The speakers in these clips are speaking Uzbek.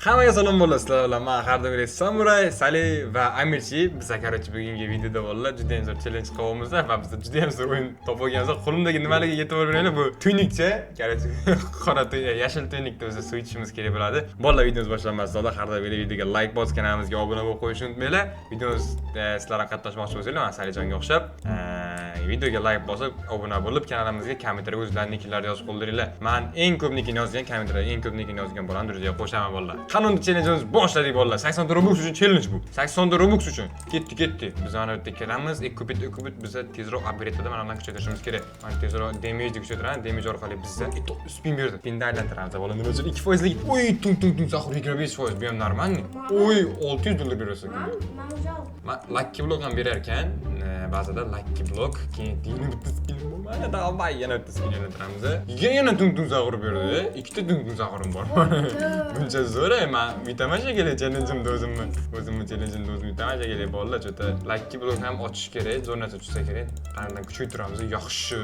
Hammaga salom bo'lasizlar. Men Xardamir Samuray, Sali va Amirchi. Biz короче bugungi videoda bolalar juda ham zo'r challenge qilyapmiz va biz juda ham zo'r o'yin topib olganmiz. Qo'limdagi nimalarga yetib olmayapman bu tuynukcha, короче qora tuynuk, yashil tuynukda o'zi suv ichishimiz kerak bo'ladi. Bolalar videomiz boshlanmasdan oldin Xardamir videoga like bosib kanalimizga obuna bo'lib qo'yishni unutmanglar. Videomiz sizlar ham qatnashmoqchi bo'lsanglar, men Salijonga o'xshab videoga like bosib obuna bo'lib kanalimizga kommentarga o'zlaringiz nicklarni yozib qoldiringlar. Men eng ko'p nickni yozgan kommentarga eng ko'p nickni yozgan bo'lani druziya qo'shaman bolalar. Qanunda challenge'imiz boshladik bolalar. 80 ta Robux uchun challenge bu. 80 ta Robux uchun. Ketdi. Biz ana yerda kelamiz. Ekupit biz tezroq upgrade'da mana bundan kuchaytirishimiz kerak. Mana tezroq damage kuchaytiramiz. Damage orqali bizga spin berdi. Spinni aylantiramiz bolalar. Nima uchun 2%lik? Oy, tung zaxir 25%. Bu ham normalmi? Oy, $600 berasiz. Lucky block ham berar ekan. Ba'zida lucky block, keyin yana bitta spin bo'lmadi. Davay, yana bitta spin aylantiramiz. Yana tung zaxir berdi. Ikkita tung zaxirim bor. Buncha zo'r, men bitamashga kerak challenge'imda o'zimni challenge'imda o'zim bitamashga kerak bolalar. Chota lucky block ham ochish kerak, zo'r narsa tushsa kerak. Qanday kuchaytiramiz? Yaxshi.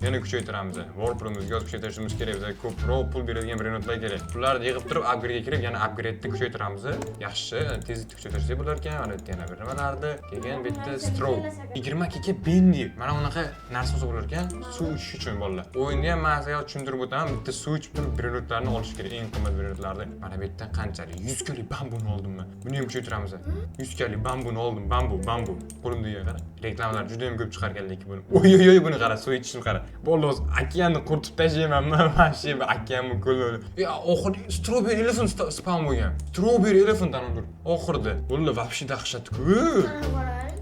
Yana kuchaytiramiz. Warprimizga kuchaytirishimiz kerak. Bizga ko'proq pul beradigan brendlar kerak. Pullarni yig'ib turib upgrade'ga kirib, yana upgrade'ni kuchaytiramiz. Yaxshi, tezlikni kuchaytirsak bo'lar ekan. Mana yana bir nimalarni, keyin bitta stroke. 22 ga bendi. Mana bunaqa narsa bo'lar ekan. Suv ichish uchun bolalar. O'yinda ham men sizga tushuntirib o'taman. Bitta suv ichib turib brendlarni olish kerak. Eng qimmat brendlarni. Mana bu yerdan qanchalik 100 kalik bambuni oldim men. Buni ham kuchaytiramiz. 100 kalik bambuni oldim. Bambu. Qo'limda qara. Reklamalar juda ham ko'p chiqargan lekin buni. Oy, buni qara, suv ichishni qara. Bolalar, okeanni quritib tashlaymanmi? Vashi okeanni ko'lni. Ya, oxirgi strawberry elephant spawn bo'lgan. Strawberry elephant aniq. Oxirida. Bolalar вообще dahshat-ku.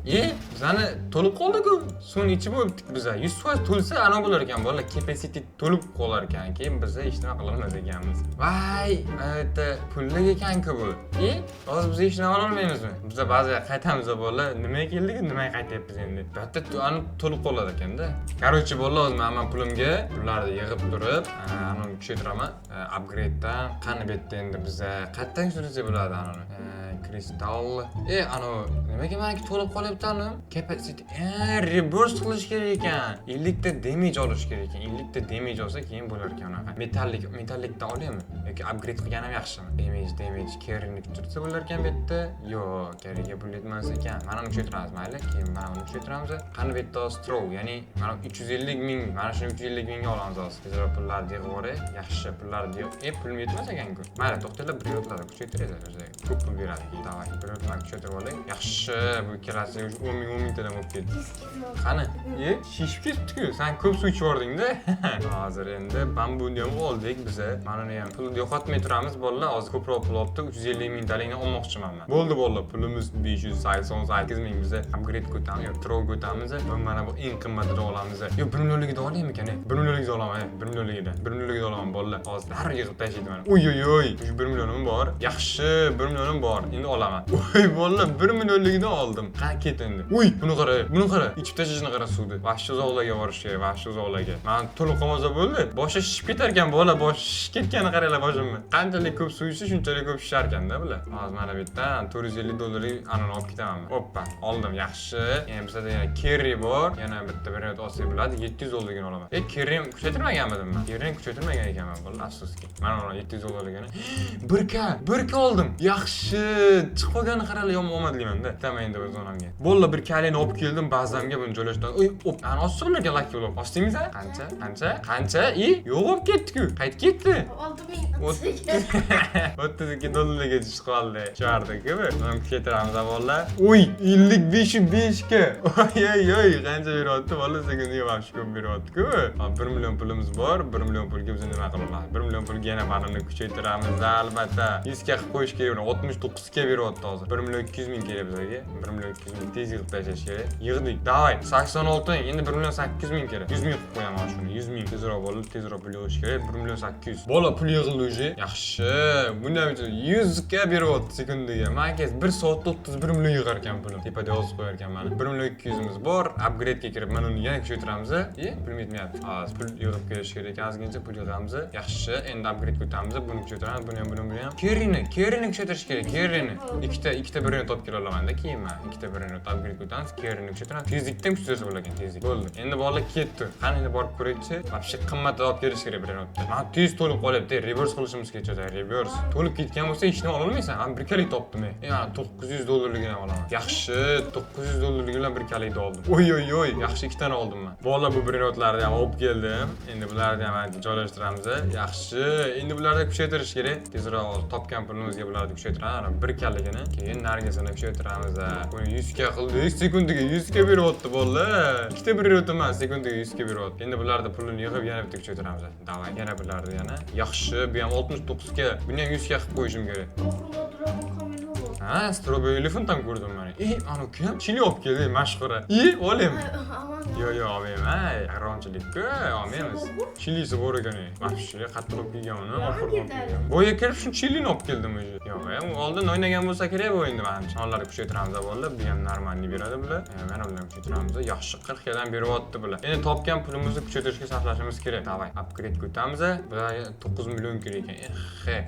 Bizani to'lib qoldi-ku. Suvni ichib o'tdik biz. 100% to'lsa ana bo'lar ekan bolalar. Capacity to'lib qolar ekan. Keyin biz hech nima qilolmas ekanmiz. Vay, ayta pullik ekan-ku bu. Hozir biz hech nima ololmaymizmi? Biz ba'ziga qaytamiz bolalar. Nimaga keldik, nimaga qaytyapmiz endi? Bitta ani to'lib qolar ekanda. Короче bolalar, men pulimga pullarni yig'ib turib, ani kuchaytiraman. Upgrade'dan qani betda endi biz qayerdan sursa bo'ladi ani. Kristal. Ani nimaga meniki to'lib qolyapti ani? Capacity reverse qilish kerak ekan. 50 ta damage olish kerak ekan. 50 ta damage olsa keyin bo'lar ekan unaqa. Metallikdan olaymi yoki upgrade qilganim yaxshimi? Damage carry'ni tursa bo'lar ekan bu yerda. Yo'q, carry'ga pul yetmas ekan. Mana buni kuchaytiramiz, mayli. Keyin mana buni kuchaytiramiz. Qani bu yerda stroke, ya'ni mana 350 ming, mana shuni 350 mingga olamiz hozir. Tezroq pullarni yig'ib olay. Yaxshi pullarni yig'ib, pulim yetmas ekan-ku. Mayli, to'xtalab bir yotlarda kuchaytirasiz. Ko'p pul beradi. Davay, bir yotlarni kuchaytirib olay. Yaxshi, bu kelasi 10 ming tadan bo'lib ketdi. Qani? Shishib ketdi-ku. Sen ko'p suv ichib yording-da. Hozir endi bambuni ham oldik biz. Mana uni ham pulni yo'qotmay turamiz bolalar. Hozir ko'proq pul olibdi. 350 ming talikni olmoqchiman men. Bo'ldi bolalar, pulimiz 588 ming biz upgrade ko'tamiz, yo trog ko'tamiz. Mana bu eng qimmatini olamiz. Yo 1 millionligida olaymi ekan? 1 millionligida olaman, 1 millionligida. 1 millionligida olaman bolalar. Hozir har yig'ib tashlaydi mana. Oy. Shu 1 millionim bor. Yaxshi, 1 millionim bor. Endi olaman. Oy bolalar, 1 millionligida oldim. Qani ket endi. Uy, buni qara. Ichib tashlashni qara suvni. Vashchi uzoqlarga borish kerak, vashchi uzoqlarga. Men to'lib qolmasa bo'ldi. Boshi shishib ketar ekan bolalar, boshi shishib ketganini qaranglar boshimni. Qanchalik ko'p suv ichsa, shunchalik ko'p shishar ekanda bular. Hozir mana bu yerdan $450 anani olib ketaman. Hoppa, oldim, yaxshi. Endi bizda yana carry bor. Yana bitta brend olsa bo'ladi, $700 olaman. Carry kuchaytirmaganmidim men. Carry kuchaytirmagan ekanman bolalar, afsuski. Mana $700 1K oldim. Yaxshi. Chiqib qolganini qaranglar, yomon omadliman-da. Tama endi o'z onamga. Bolalar bir kalini olib keldim, ba'zamga buni joylashdan. Oy, ani osib bo'larkan lucky block. Osdingizmi? Qancha? Yo'q bo'lib ketdi-ku. Qaytib ketdi. $32 tushib qoldi. Shardiku. Buni kuchaytiramiz bolalar. Oy, 55 ga. Oy, qancha beryapti bolalar? Sekundiga vaqt ko'p beryapti-ku. 1 million pulimiz bor. 1 million pulga biz nima qilamiz? 1 million pulga yana mana kuchaytiramiz albatta. 100 ga qilib qo'yish kerak. 69 ga beryapti hozir. 1 million 200 ming kerak bizga. 1 million 200 ming tez yig'ib tashlash kerak. Yig'dik. Davay, 86 endi 1 million 800 ming kerak. 100 ming qilib qo'yaman shuni. 100 ming tezroq bo'lib, tezroq pul yig'ish kerak. 1 million 800. Bola pul yig'ildi o'zi. Yaxshi. Bundan uchun 100 ga beryapti sekundiga. Men 1 soatda 31 million yig'ar ekan pulim. Tepada yozib qo'yar ekan mana. 1 million 200 mimiz bor. Upgrade'ga kirib, mana uni yana kuchaytiramiz. Pulim yetmayapti. Hozir pul yig'ib kelish kerak. Ozgincha pul yig'amiz. Yaxshi. Endi upgrade ko'tamiz. Buni kuchaytiramiz. Buni ham. Carry'ni kuchaytirish kerak. Carry'ni. Ikkita brend topib kela olaman-da keyin men. Ikkita brend Brenot upgrade ko'tamiz. Kerini kuchaytiramiz. Tezlikdan kuchaytirsa bo'lar ekan, tezlik. Bo'ldi. Endi bolalar ketdi. Qani endi borib ko'raychi. Вообще qimmat olib kelish kerak Brenotda. Mana tez to'lib qolyapti. Reverse qilishimiz kerak. Reverse. To'lib ketgan bo'lsa hech nima ola olmaysan. Ham bir kalik topdim. Yani $900 olaman. Yaxshi, $900 bir kalikni oldim. Oy, yaxshi ikkita tane oldim men. Bolalar bu Brenotlarni ham olib keldim. Endi bularni ham joylashtiramiz. Yaxshi. Endi bularni kuchaytirish kerak. Tezroq topgan pulimizga bularni kuchaytiramiz. Bir kaligini, keyin narigisini kuchaytiramiz. Buni 100 ga qildik. Sekundiga 100 ga beryapti bolalar. Ikkita beryapti emas, sekundiga 100 ga beryapti. Endi bularni pulini yig'ib yana bitta kuchaytiramiz. Davay, yana bularni yana. Yaxshi, bu ham 69 ga, buni ham 100 ga qilib qo'yishim kerak. Ha, Strawberry Elephant ham ko'rdim men. Ana kim? Chili olib keldi, mashhura. Olim. Yo, olmayman. Ayronchilik-ku, olmaymiz. Chilisi bor ekan. Вообще qattiq olib kelgan uni, oxirida olib kelgan. Boya kirib shu chilini olib keldim o'zi. Yo'q, oldin o'ynagan bo'lsa kerak bu endi menimcha. Sonlarni kuchaytiramiz bolalar, bu ham normalni beradi bular. Mana bilan kuchaytiramiz. Yaxshi 40 gadan beryapti bular. Endi topgan pulimizni kuchaytirishga sarflashimiz kerak. Davay, upgrade ko'tamiz. Bular 9 million kerak ekan.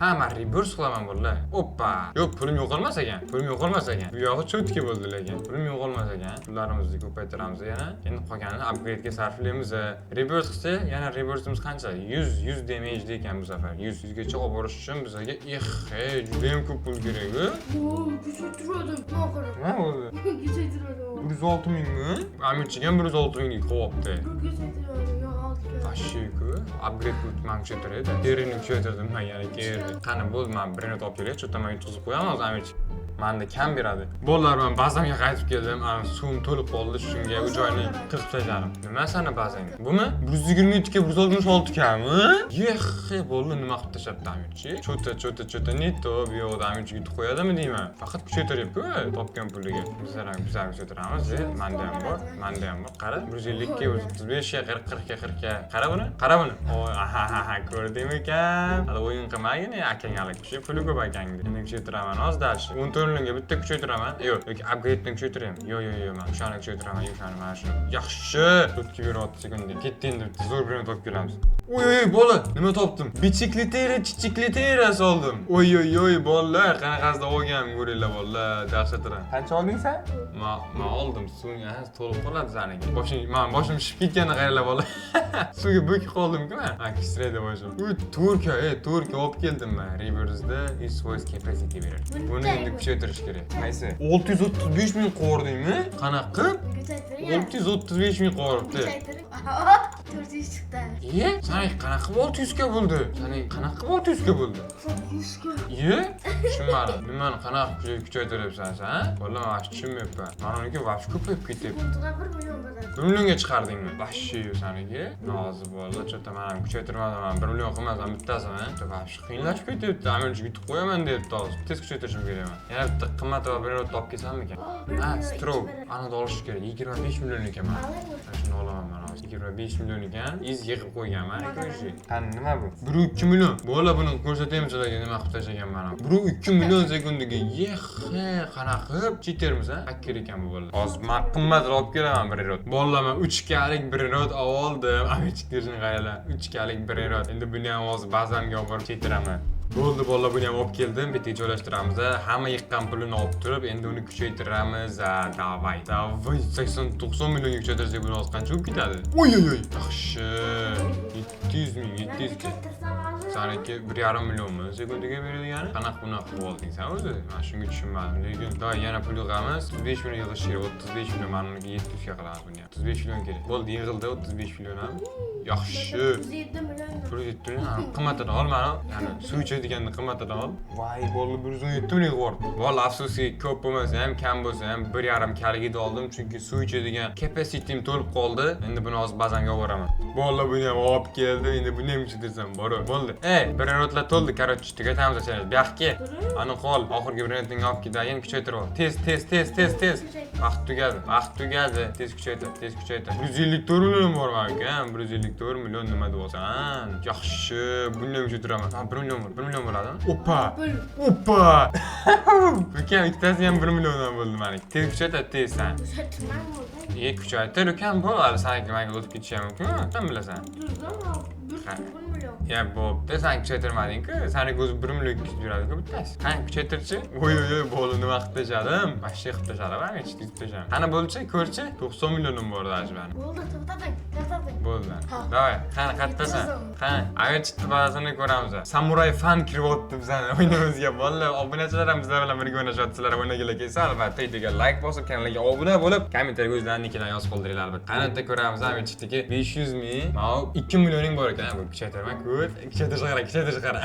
Ha, men reverse qilaman bolalar. Oppa. Yo'q, pulim yo'qolmas ekan. Pulim yo'qolmas ekan. Bu yog'i cho'tki bo'ldi lekin. Pulim yo'qolmas ekan. Pullarimizni ko'paytiramiz yana. Endi qolganini upgrade ga sarflaymiz. Reverse qilsa, yana reverse'imiz qancha? 100 damage ekan bu safar. 100 gacha olib borish uchun bizga juda ham ko'p pul kerak. Kuchaytiradim. Nima bo'ldi? Kuchaytiradim. 106 mingmi? Amirchiga 106 minglik qo'yapti. Kuchaytiradim. Ashiku, upgrade qilib kuchaytiradi. Terini kuchaytirdim men yana kerak. Qani bo'ldi, men Brenot olib kelay, cho'ta men yutqizib qo'yamiz Amirchi. Menda kam beradi. Bolalar men bazamga qaytib keldim. Suvim to'lib qoldi, shunga u joyni qirib tashladim. Nima sana bazang? Bumi? 122 ga 166 kami? Bo'ldi, nima qilib tashlabdi Amirchi? Cho'ta netto bu yoqda Amirchi yutib qo'yadimi deyman. Faqat kuchaytiryapti-ku, topgan puliga. Bizlar kuchaytiramiz. Menda ham bor. Qara, 150 ga 135 ga 40 ga 40 ga. Qara buni. Ko'rdingmi ekan? Hali o'yin qilmagin, akangalik kishi puli ko'p akangni. Endi kuchaytiraman ozdash. 14 millionga bitta kuchaytiraman. Yo'q, upgrade'dan kuchaytiraman. Yo'q, men o'shani kuchaytiraman, mana shuni. Yaxshi. 4 beryapti sekunda. Ketdi endi bitta zo'r bilan topib kelamiz. Oy, bola, nima topdim? Bichikletera soldim. Oy, bolalar, qanaqasida olgan ko'ringlar bolalar, dahshatran. Qancha olding sen? Men oldim, suvga to'lib qoladi saniki. Boshim shishib ketganini qaranglar bolalar. Suvga bo'kib qoldim-ku men. Kichiraydi boshim. Turka olib keldim men. Reverse'da Eastwest capacity beradi. Buni endi kuchaytirish kerak. Qaysi? 635 ming qo'rdingmi? Qanaqa qilib? 635 ming qo'ribdi. 400 chiqdi. Sen qanaqa 600 ga bo'ldi? Sen qanaqa 600 ga bo'ldi? 100 ga. Tushunmadim. Nimani qanaqa kuchaytiryapsan sen? Vallahi men tushunmayapman. Meniki vaqt ko'payib ketyapti. 1 million beradi. 1 millionga chiqardingmi? Vashshi saniki. Nozi bo'ldi. Cho'ta men ham kuchaytirmadim. 1 million qilmasam bittasini. Vashshi qiynalashib ketyapti. Amirchi yutib qo'yaman debdi hozir. Tez kuchaytirishim kerak. Yana bitta qimmatbaho Brenot topib kelsammikan? Strobe. Ana olish kerak. 25 million ekan men. Shuni olaman men hozir. 25 million ekan. Iz yig'ib qo'yganman. Qani nima bu? 1-2 million. Bo'la buni ko'rsataymi sizlarga nima qilib tashlagan men ham. 1-2 million sekundiga. Qanaqa qilib chetermiz, ha? Hakker ekan bu bolalar. Hozir men qimmatroq olib kelaman Brenot. Bolalar men 3 galik Brenot oldim. Amirchiklarni qaranglar. 3 galik Brenot. Endi buni ham hozir bazamga olib borib chetiraman. Bo'ldi bolalar, buni ham olib keldim. Bitta joylashtiramiz. Hamma yiqqan pulini olib turib, endi uni kuchaytiramiz. Davay. 80-90 millionga kuchaytirsak buni hozir qancha bo'lib ketadi? Oy. Yaxshi. 700 ming, 700 ga. Saniki 1,5 millionmi sekundiga beradigani? Qanaqa bunaqa qilib olding sen o'zi? Men shunga tushunmadim. Lekin yana pul yig'amiz. 35 million yig'ish kerak. 35 million meniki 700 ga qilamiz buni. 35 million kerak. Bo'ldi, yig'ildi 35 million ham. Yaxshi. 107 million. 107 million. Qimmatdan ol mana. Ya'ni suv ichadiganni qimmatdan ol. Voy, bo'ldi 117 million bor. Bo'ldi, afsuski ko'p bo'lmasa ham, kam bo'lsa ham 1,5 kaligida oldim, chunki suv ichadigan capacity'm to'lib qoldi. Endi buni hozir bazanga olib boraman. Bo'ldi, buni ham olib keldim. Endi buni ham ichitirsam bor. Bo'ldi. Brenotlar to'ldi, короче, tugatamiz achamiz. Bu yoqqa. Ana qol, oxirgi Brenotni olib kedayin kuchaytirib ol. Tez. Vaqt tugadi. Tez kuchaytir. 154 million bor men-ku, 154 million nima deyapsan? Yaxshi, bundan kuchaytiraman. 1 million bor. 1 million bo'ladimi? Oppa. Ukam ikkitasi ham 1 milliondan bo'ldi meniki. Tez kuchaytir, sen. Kuchaytir ukam, bo'ladi. Saniki menga o'tib ketishi ham mumkin. Sen bilasan. 1 million. Ya bo'pti, sen kuchaytirmading-ku. Seni ko'zi 1 million kutib yuradi-ku bittasi. Qani kuchaytirchi? Voy, bo'li nima qilib tashadim? Vashshe qilib tashadim, men hech qilib tashadim. Qani bo'lchi, ko'rchi? 90 millionim bor даже meni. Bo'ldi, to'xtating. Bo'ldi. Davay, qani qayerdasan? Qani, aviachit bazasini ko'ramiz. Samuray fan kiryapti bizani o'yinimizga. Vallahi obunachilar ham bizlar bilan birga o'ynashyaptilar. O'ynagilar kelsa, albatta videoga like bosib, kanalga obuna bo'lib, kommentariyga o'zlaringikidan yozib qoldiringlar albatta. Qanday ko'ramiz aviachitdagi 500 ming, mana 2 millioning bor ekan. Bu kuchaytirma ko'p. Kuchaytirish qara.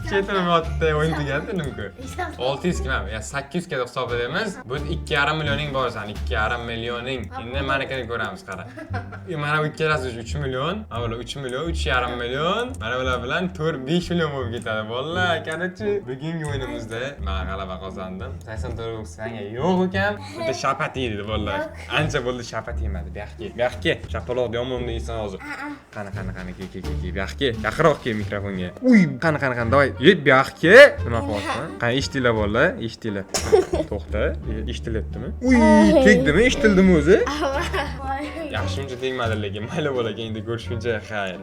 Kuchaytirmayapti, o'yin tugadi nima-ku? 600 kim? Ya 800 ga hisoblaymiz. Bu 2,5 millioning bor san, 2,5 millioning. Endi meniki ko'ramiz qara. Mana bu ikkalasi 3 million, mana 3 million, 3,5 million. Mana bular bilan 4-5 million bo'lib ketadi. Vallahi, qanachi bugungi o'yinimizda men g'alaba qozondim. 84-ga yo'q ekan. Bitta shapat yedi vallahi. Ancha bo'ldi shapat yemadi. Bu yoqqa. Shapaloq yomonda yeysan hozir. Qani, ke. Bu yoqqa. Yaqinroq kel mikrofonga. Uy, qani, davay. Yet bu yoqqa. Nima qilyapsan? Qani eshitdinglar vallahi, eshitdinglar. To'xta, eshitilyaptimi? Uy, tegdimi? Eshitildimi o'zi? Yaxshimcha tegmadi lekin mayli bo'lagan endi ko'rishguncha xayr.